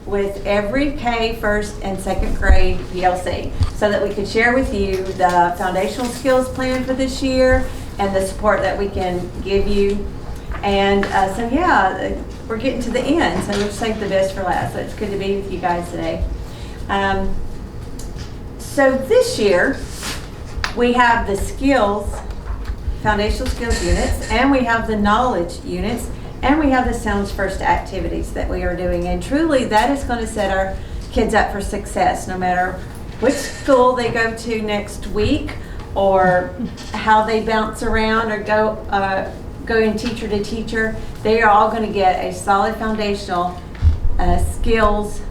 with every K, first and second grade PLC, so that we could share with you the foundational skills plan for this year and the support that we can give you. And so yeah, we're getting to the end, so we've saved the best for last. So it's good to be with you guys today. So this year, we have the skills, foundational skills units, and we have the knowledge units, and we have the Sounds First activities that we are doing. And truly, that is going to set our kids up for success, no matter which school they go to next week, or how they bounce around or go in teacher to teacher. They are all going to get a solid foundational skills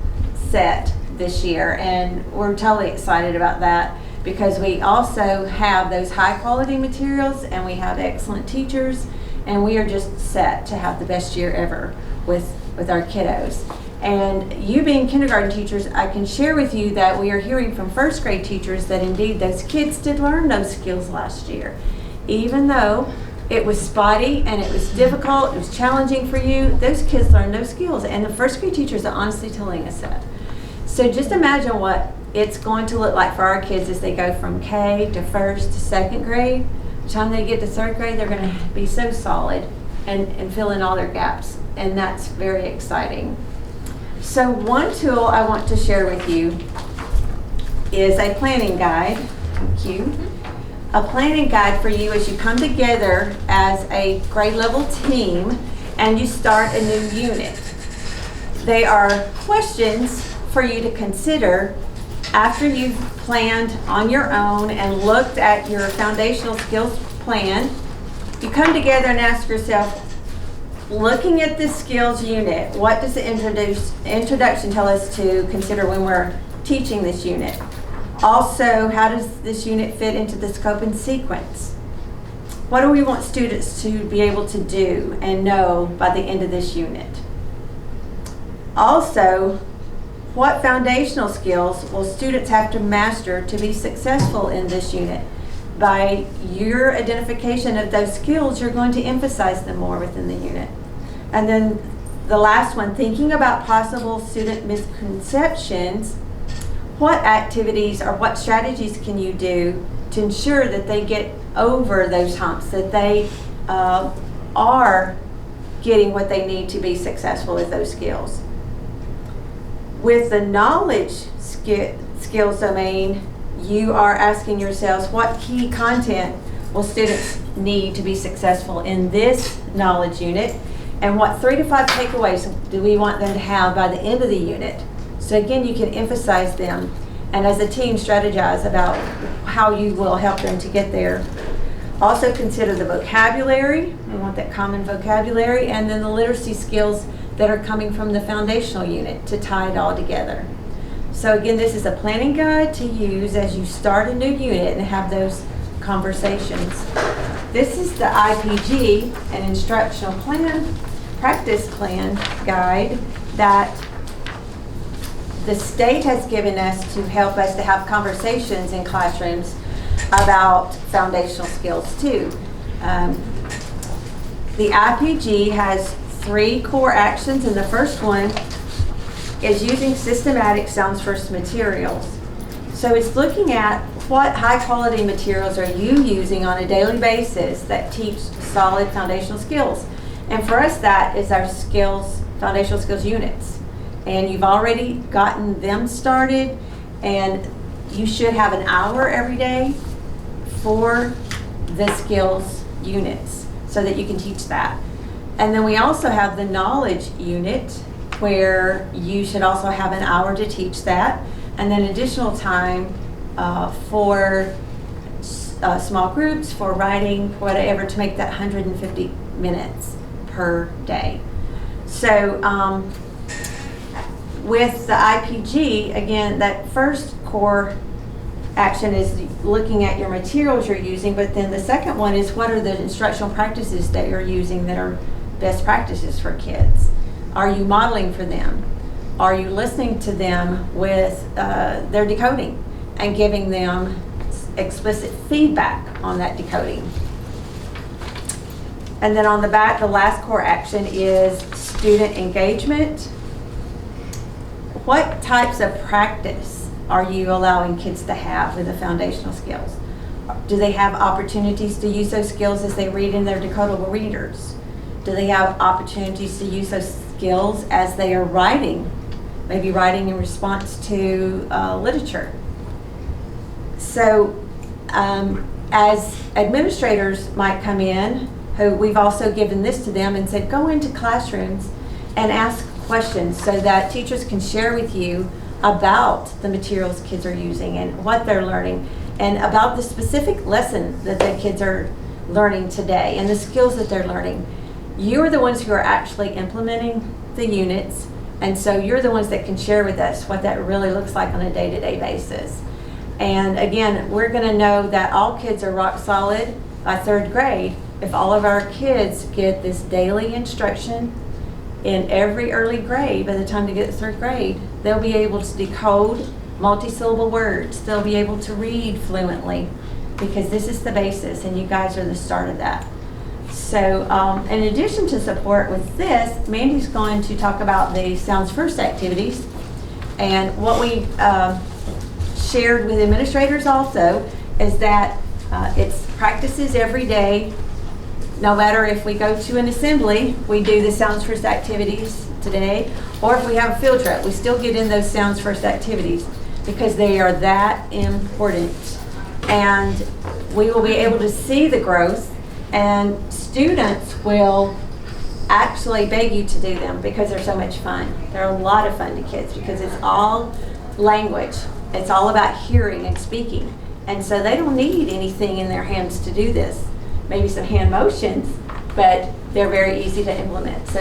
set this year, and we're totally excited about that, because we also have those high quality materials and we have excellent teachers, and we are just set to have the best year ever with our kiddos. And you being kindergarten teachers, I can share with you that we are hearing from first grade teachers that indeed those kids did learn those skills last year. Even though it was spotty and it was difficult, it was challenging for you, those kids learned those skills. And the first grade teachers are honestly telling us that. So just imagine what it's going to look like for our kids as they go from K to first to second grade. By the time they get to third grade, they're going to be so solid and fill in all their gaps. And that's very exciting. So one tool I want to share with you is a planning guide. Thank you. A planning guide for you as you come together as a grade level team and you start a new unit. They are questions for you to consider after you've planned on your own and looked at your foundational skills plan. You come together and ask yourself, looking at this skills unit, what does the introduction tell us to consider when we're teaching this unit? Also, how does this unit fit into the scope and sequence? What do we want students to be able to do and know by the end of this unit? Also, what foundational skills will students have to master to be successful in this unit? By your identification of those skills, you're going to emphasize them more within the unit. And then the last one, thinking about possible student misconceptions, what activities or what strategies can you do to ensure that they get over those humps, that they are getting what they need to be successful with those skills? With the knowledge skills domain, you are asking yourselves, what key content will students need to be successful in this knowledge unit? And what 3 to 5 takeaways do we want them to have by the end of the unit? So again, you can emphasize them and as a team strategize about how you will help them to get there. Also consider the vocabulary. We want that common vocabulary, and then the literacy skills that are coming from the foundational unit to tie it all together. So again, this is a planning guide to use as you start a new unit and have those conversations. This is the IPG, an instructional plan, practice plan guide that the state has given us to help us to have conversations in classrooms about foundational skills too. The IPG has 3 core actions, and the first one is using systematic Sounds First materials. So it's looking at what high quality materials are you using on a daily basis that teach solid foundational skills. And for us, that is our foundational skills units. And you've already gotten them started, and you should have an hour every day for the skills units so that you can teach that. And then we also have the knowledge unit, where you should also have an hour to teach that, and then additional time for small groups, for writing, whatever, to make that 150 minutes per day. So with the IPG, again, that first core action is looking at your materials you're using, but then the second one is what are the instructional practices that you're using that are best practices for kids? Are you modeling for them? Are you listening to them with their decoding and giving them explicit feedback on that decoding? And then on the back, the last core action is student engagement. what types of practice are you allowing kids to have with the foundational skills? Do they have opportunities to use those skills as they read in their decodable readers? Do they have opportunities to use those skills as they are writing, maybe writing in response to literature? So as administrators might come in, who we've also given this to them and said, go into classrooms and ask questions so that teachers can share with you about the materials kids are using and what they're learning and about the specific lesson that the kids are learning today and the skills that they're learning. You're the ones who are actually implementing the units, and so you're the ones that can share with us what that really looks like on a day-to-day basis. And again, we're going to know that all kids are rock solid by 3rd grade if all of our kids get this daily instruction in every early grade. By the time they get to 3rd grade, they'll be able to decode multi-syllable words. They'll be able to read fluently because this is the basis, and you guys are the start of that. So in addition to support with this, Mandy's going to talk about the Sounds First activities. And what we shared with administrators also is that it's practices every day. No matter if we go to an assembly, we do the Sounds First activities today, or if we have a field trip, we still get in those Sounds First activities because they are that important. And we will be able to see the growth, and students will actually beg you to do them because they're so much fun. They're a lot of fun to kids because it's all language. It's all about hearing and speaking. And so they don't need anything in their hands to do this. Maybe some hand motions, but they're very easy to implement. So